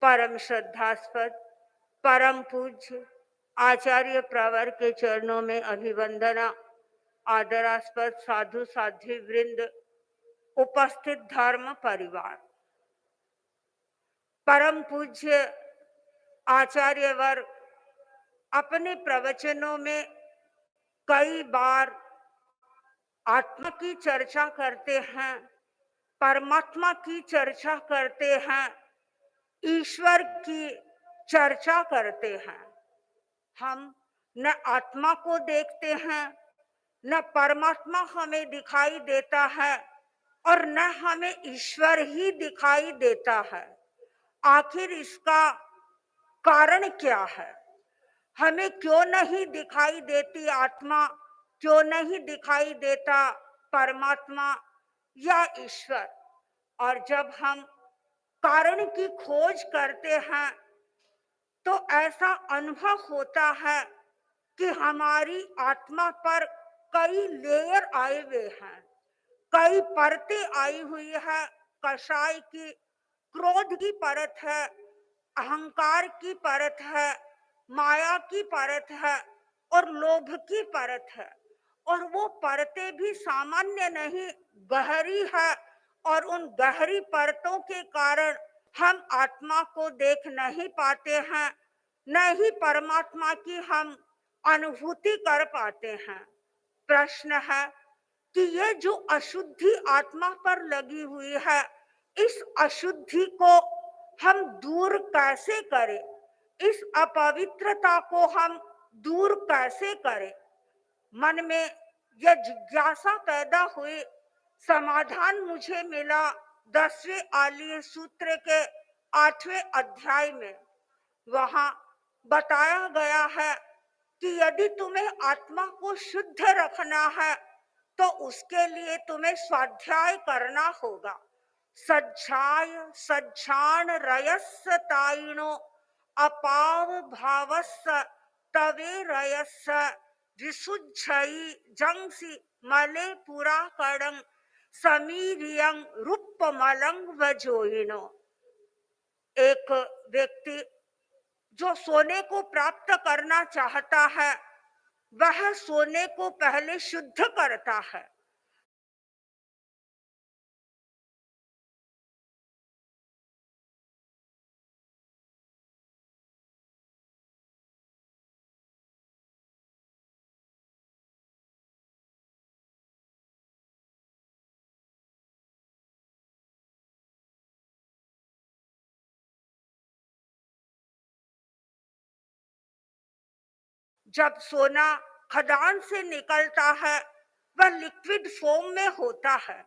परम श्रद्धास्पद परम पूज्य आचार्य प्रवर के चरणों में अभिवंदना। आदरास्पद साधु साध्वी वृंद, उपस्थित धर्म परिवार, परम पूज्य आचार्य वर्ग अपने प्रवचनों में कई बार आत्मा की चर्चा करते हैं, परमात्मा की चर्चा करते हैं, ईश्वर की चर्चा करते हैं। हम न आत्मा को देखते हैं, न परमात्मा हमें दिखाई देता है और न हमें ईश्वर ही दिखाई देता है। आखिर इसका कारण क्या है? हमें क्यों नहीं दिखाई देती आत्मा, क्यों नहीं दिखाई देता परमात्मा या ईश्वर? और जब हम कारण की खोज करते हैं तो ऐसा अनुभव होता है कि हमारी आत्मा पर कई लेयर आए हुए हैं, कई परतें आई हुई है। कषाय की, क्रोध की परत है, अहंकार की परत है, माया की परत है और लोभ की परत है। और वो परतें भी सामान्य नहीं, गहरी है। और उन गहरी परतों के कारण हम आत्मा को देख नहीं पाते हैं, न ही परमात्मा की हम अनुभूति कर पाते हैं। प्रश्न है कि ये जो अशुद्धि आत्मा पर लगी हुई है, इस अशुद्धि को हम दूर कैसे करें? इस अपवित्रता को हम दूर कैसे करें? मन में यह जिज्ञासा पैदा हुई। समाधान मुझे मिला 10वें आलीय सूत्र के 8वें अध्याय में। वहां बताया गया है कि यदि तुम्हें आत्मा को शुद्ध रखना है तो उसके लिए तुम्हें स्वाध्याय करना होगा। सज्जाय सज्जान रयस्य ताइनो अपाव भावस्य तवे रयस्य विसुज्झई जंसी मले पुरा कडं समीरियं रूपमलंग वजोइनो। एक व्यक्ति जो सोने को प्राप्त करना चाहता है, वह सोने को पहले शुद्ध करता है। जब सोना खदान से निकलता है, वह लिक्विड फॉर्म में होता है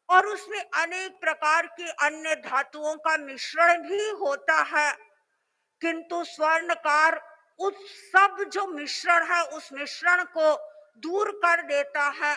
और उसमें अनेक प्रकार की अन्य धातुओं का मिश्रण भी होता है। किंतु स्वर्णकार उस सब जो मिश्रण है, उस मिश्रण को दूर कर देता है,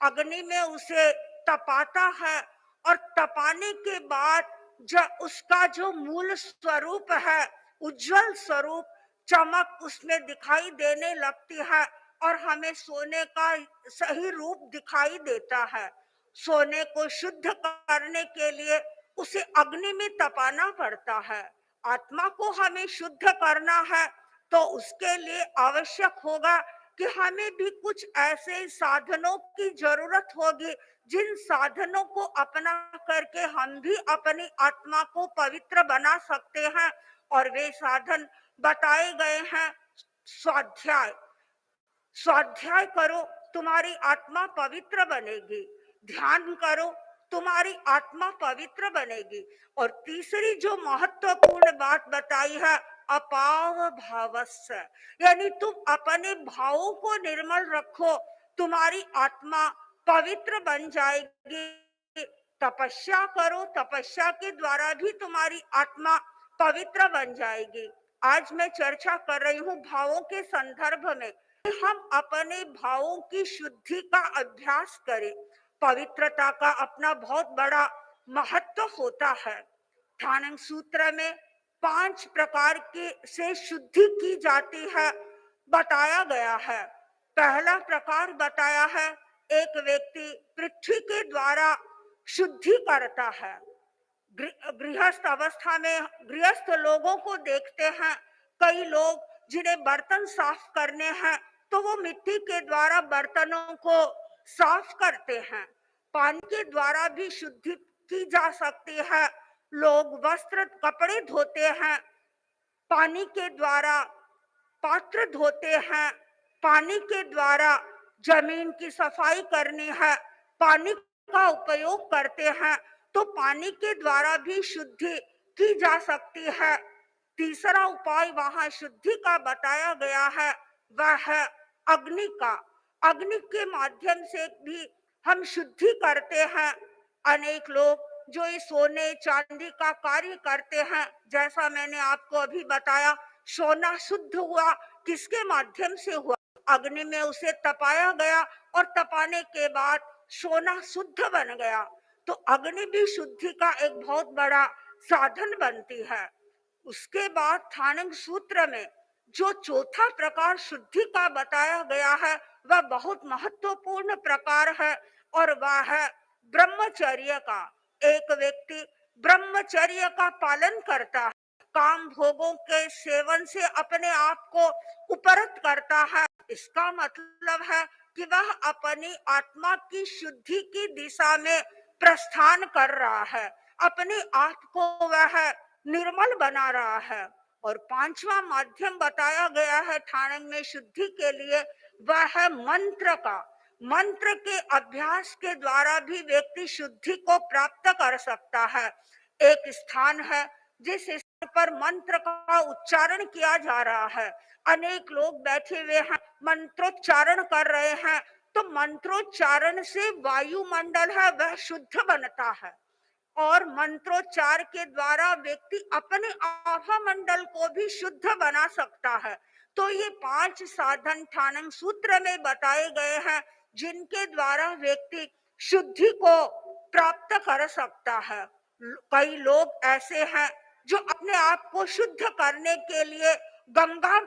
अग्नि में उसे तपाता है और तपाने के बाद जब उसका जो मूल स्वरूप है, उज्जवल स्वरूप, चमक उसमें दिखाई देने लगती है और हमें सोने का सही रूप दिखाई देता है। सोने को शुद्ध करने के लिए उसे अग्नि में तपाना पड़ता है। आत्मा को हमें शुद्ध करना है तो उसके लिए आवश्यक होगा कि हमें भी कुछ ऐसे साधनों की जरूरत होगी जिन साधनों को अपना करके हम भी अपनी आत्मा को पवित्र बना सकते हैं। और वे साधन बताए गए हैं। स्वाध्याय, स्वाध्याय करो, तुम्हारी आत्मा पवित्र बनेगी। ध्यान करो, तुम्हारी आत्मा पवित्र बनेगी। और तीसरी जो महत्वपूर्ण बात बताई है, अपाव भावस्य, यानी तुम अपने भावों को निर्मल रखो, तुम्हारी आत्मा पवित्र बन जाएगी। तपस्या करो, तपस्या के द्वारा भी तुम्हारी आत्मा पवित्र बन जाएगी। आज मैं चर्चा कर रही हूँ भावों के संदर्भ में। हम अपने भावों की शुद्धि का अभ्यास करें। पवित्रता का अपना बहुत बड़ा महत्व होता है। ध्यान सूत्र में 5 प्रकार के से शुद्धि की जाती है, बताया गया है। पहला प्रकार बताया है, एक व्यक्ति पृथ्वी के द्वारा शुद्धि करता है। गृहस्थ अवस्था में गृहस्थ लोगों को देखते हैं। कई लोग जिन्हें बर्तन साफ करने हैं तो वो मिट्टी के द्वारा बर्तनों को साफ करते हैं। पानी के द्वारा भी शुद्धि की जा सकती है। लोग वस्त्र कपड़े धोते हैं, पानी के द्वारा पात्र धोते हैं। पानी के द्वारा जमीन की सफाई करनी है, पानी का उपयोग करते हैं तो पानी के द्वारा भी शुद्धि की जा सकती है। तीसरा उपाय वहां शुद्धि का बताया गया है, वह है अग्नि का। अग्नि के माध्यम से भी हम शुद्धि करते हैं। अनेक लोग जो इस सोने चांदी का कार्य करते हैं, जैसा मैंने आपको अभी बताया, सोना शुद्ध हुआ किसके माध्यम से हुआ? अग्नि में उसे तपाया गया और तपाने के बाद सोना शुद्ध बन गया। तो अग्नि भी शुद्धि का एक बहुत बड़ा साधन बनती है। उसके बाद थानंग सूत्र में जो चौथा प्रकार शुद्धि का बताया गया है वह बहुत महत्वपूर्ण प्रकार है और वह है ब्रह्मचर्य का। एक व्यक्ति ब्रह्मचर्य का पालन करता है, काम भोगों के सेवन से अपने आप को उपरत करता है। इसका मतलब है कि वह अपनी आत्मा की शुद्धि की दिशा में प्रस्थान कर रहा है, अपने आप को वह निर्मल बना रहा है। और पांचवा माध्यम बताया गया है ठाणंग में शुद्धि के लिए, वह है मंत्र का। मंत्र के अभ्यास के द्वारा भी व्यक्ति शुद्धि को प्राप्त कर सकता है। एक स्थान है जिस स्थान पर मंत्र का उच्चारण किया जा रहा है, अनेक लोग बैठे हुए हैं, मंत्रोच्चारण कर रहे हैं, तो मंत्रोच्चारण से वायुमंडल है वह शुद्ध बनता है और मंत्रोच्चार के द्वारा व्यक्ति अपने आभा मंडल को भी शुद्ध बना सकता है। तो ये 5 साधन ठाणंग सूत्र में बताए गए हैं जिनके द्वारा व्यक्ति शुद्धि को प्राप्त कर सकता है। कई लोग ऐसे हैं जो अपने आप को शुद्ध करने के लिए गंगा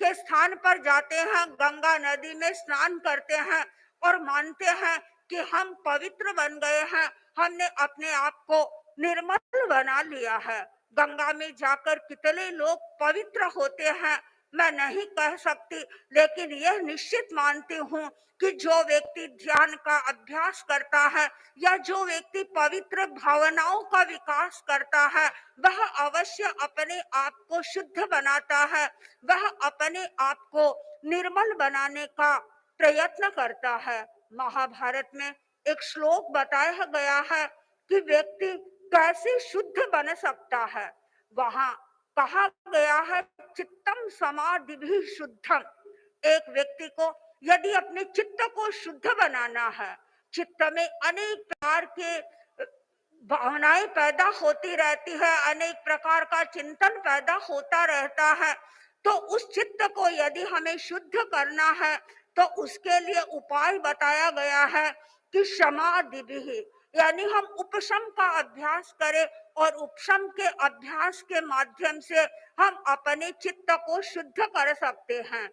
के स्थान पर जाते हैं, गंगा नदी में स्नान करते हैं और मानते हैं कि हम पवित्र बन गए हैं, हमने अपने आप को निर्मल बना लिया है। गंगा में जाकर कितने लोग पवित्र होते हैं मैं नहीं कह सकती, लेकिन यह निश्चित मानती हूँ कि जो व्यक्ति ध्यान का अभ्यास करता है या जो व्यक्ति पवित्र भावनाओं का विकास करता है वह अवश्य अपने आप को शुद्ध बनाता है, वह अपने आप को निर्मल बनाने का प्रयत्न करता है। महाभारत में एक श्लोक बताया गया है कि व्यक्ति कैसे शुद्ध बन सकता है। वहां कहा गया है चित्तम समाधि भी शुद्धम। एक व्यक्ति को यदि अपने चित्त को शुद्ध बनाना है, चित्त में अनेक प्रकार के भावनाएं पैदा होती रहती है, अनेक प्रकार का चिंतन पैदा होता रहता है, तो उस चित्त को यदि हमें शुद्ध करना है तो उसके लिए उपाय बताया गया है कि समाधि भी, यानी हम उपशम का अभ्यास करें और उपशम के अभ्यास के माध्यम से हम अपने चित्त को शुद्ध कर सकते हैं।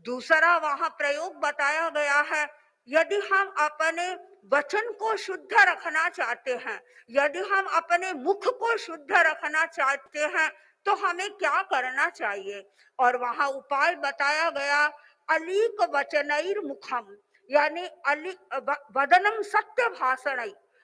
दूसरा वहां प्रयोग बताया गया है, यदि हम अपने वचन को शुद्ध रखना चाहते हैं, यदि हम अपने मुख को शुद्ध रखना चाहते हैं तो हमें क्या करना चाहिए? और वहां उपाय बताया गया अलीक वचनैर मुखम, यानी अली वदनम सत्य भाषण।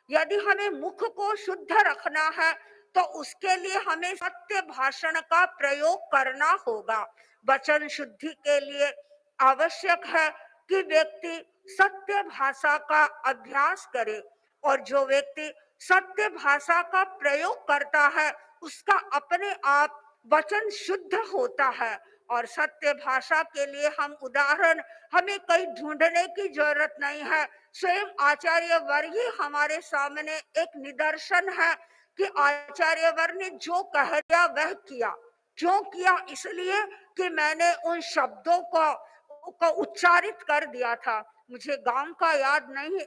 यदि हमें मुख को शुद्ध रखना है तो उसके लिए हमें सत्य भाषण का प्रयोग करना होगा। वचन शुद्धि के लिए आवश्यक है कि व्यक्ति सत्य भाषा का अभ्यास करे और जो व्यक्ति सत्य भाषा का प्रयोग करता है उसका अपने आप वचन शुद्ध होता है। और सत्य भाषा के लिए हम उदाहरण हमें कहीं ढूंढने की जरूरत नहीं है, स्वयं आचार्य वर्ग ही हमारे सामने एक निदर्शन है कि आचार्य वर्ग ने जो कह दिया वह किया। क्यों किया? इसलिए कि मैंने उन शब्दों को उच्चारित कर दिया था। मुझे गांव का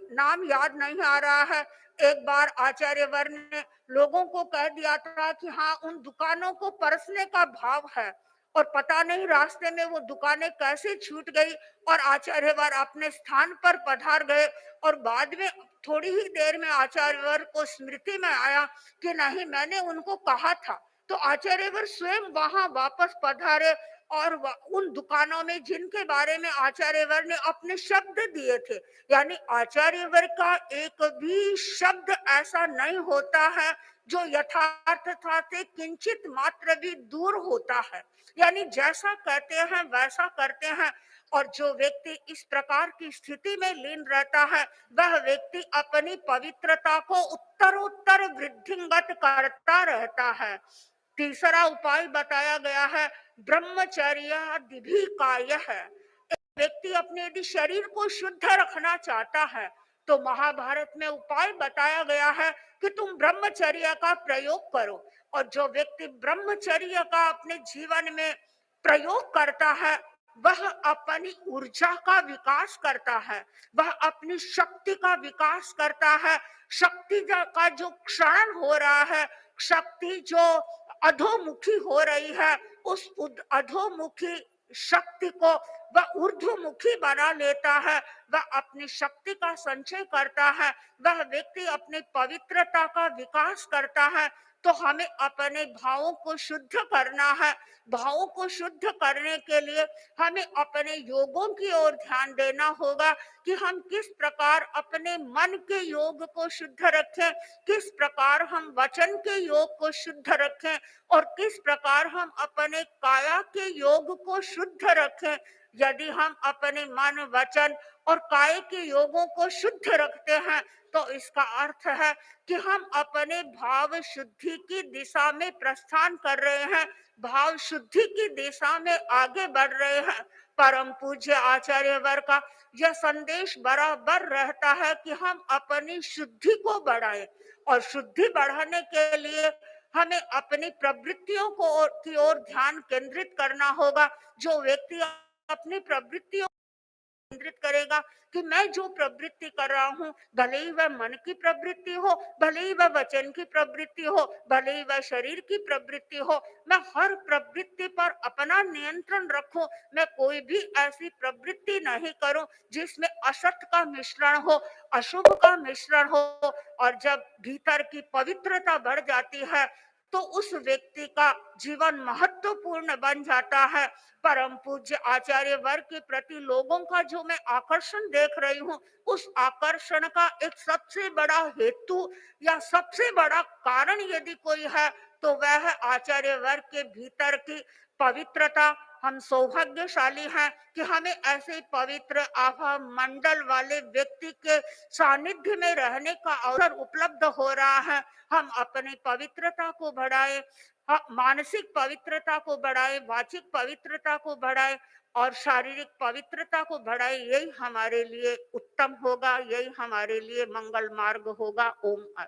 नाम याद नहीं आ रहा है। एक बार आचार्य वर्ग ने लोगों को कह दिया था कि हाँ उन दुकानों को परसने का भाव है, और पता नहीं रास्ते में वो दुकानें कैसे छूट गई और आचार्य वर्ग अपने स्थान पर पधार गए और बाद में थोड़ी ही देर में आचार्यवर को स्मृति में आया कि नहीं, मैंने उनको कहा था। तो आचार्यवर स्वयं वहां वापस पधारे और उन दुकानों में जिनके बारे में आचार्यवर ने अपने शब्द दिए थे, यानी आचार्यवर का एक भी शब्द ऐसा नहीं होता है जो यथार्थता से किंचित मात्र भी दूर होता है, यानी जैसा कहते हैं वैसा करते हैं। और जो व्यक्ति इस प्रकार की स्थिति में लीन रहता है, वह व्यक्ति अपनी पवित्रता को उत्तरोत्तर वृद्धिंगत करता रहता है। तीसरा उपाय बताया गया है ब्रह्मचर्यादिभिकाय है। व्यक्ति अपने यदि शरीर को शुद्ध रखना चाहता है तो महाभारत में उपाय बताया गया है कि तुम ब्रह्मचर्य का प्रयोग करो। और जो व्यक्ति ब्रह्मचर्य का अपने जीवन में प्रयोग करता है वह अपनी ऊर्जा का विकास करता है, वह अपनी शक्ति का विकास करता है। शक्ति का जो क्षरण हो रहा है, शक्ति जो अधोमुखी हो रही है, उस अधोमुखी शक्ति को वह ऊर्ध्वमुखी बना लेता है, वह अपनी शक्ति का संचय करता है, वह व्यक्ति अपनी पवित्रता का विकास करता है। तो हमें अपने भावों को शुद्ध करना है। भावों को शुद्ध करने के लिए हमें अपने योगों की ओर ध्यान देना होगा कि हम किस प्रकार अपने मन के योग को शुद्ध रखें, किस प्रकार हम वचन के योग को शुद्ध रखें और किस प्रकार हम अपने काया के योग को शुद्ध रखें। यदि हम अपने मन, वचन और काय के योगों को शुद्ध रखते हैं तो इसका अर्थ है कि हम अपने भाव शुद्धि की दिशा में प्रस्थान कर रहे हैं, भाव शुद्धि की दिशा में आगे बढ़ रहे हैं। परम पूज्य आचार्यवर का यह संदेश बराबर रहता है कि हम अपनी शुद्धि को बढ़ाएं और शुद्धि बढ़ाने के लिए हमें अपनी प्रवृत्तियों की ओर ध्यान केंद्रित करना होगा। जो व्यक्ति अपनी प्रवृत्तियों केंद्रित करेगा कि मैं जो प्रवृत्ति कर रहा हूँ, भले ही वह मन की प्रवृत्ति हो, भले ही वह वचन की प्रवृत्ति हो, भले ही वह शरीर की प्रवृत्ति हो, मैं हर प्रवृत्ति पर अपना नियंत्रण रखूं। मैं कोई भी ऐसी प्रवृत्ति नहीं करूं जिसमें असत का मिश्रण हो, अशुभ का मिश्रण हो। और जब भीतर की पवित्रता बढ़ जाती है तो उस व्यक्ति का जीवन महत्वपूर्ण बन जाता है। परम पूज्य आचार्य वर्ग के प्रति लोगों का जो मैं आकर्षण देख रही हूँ, उस आकर्षण का एक सबसे बड़ा हेतु या सबसे बड़ा कारण यदि कोई है तो वह है आचार्य वर्ग के भीतर की पवित्रता। हम सौभाग्यशाली हैं कि हमें ऐसे पवित्र आभा मंडल वाले व्यक्ति के सानिध्य में रहने का अवसर उपलब्ध हो रहा है। हम अपनी पवित्रता को बढ़ाएं, मानसिक पवित्रता को बढ़ाए, वाचिक पवित्रता को बढ़ाए और शारीरिक पवित्रता को बढ़ाए। यही हमारे लिए उत्तम होगा, यही हमारे लिए मंगल मार्ग होगा। ओम।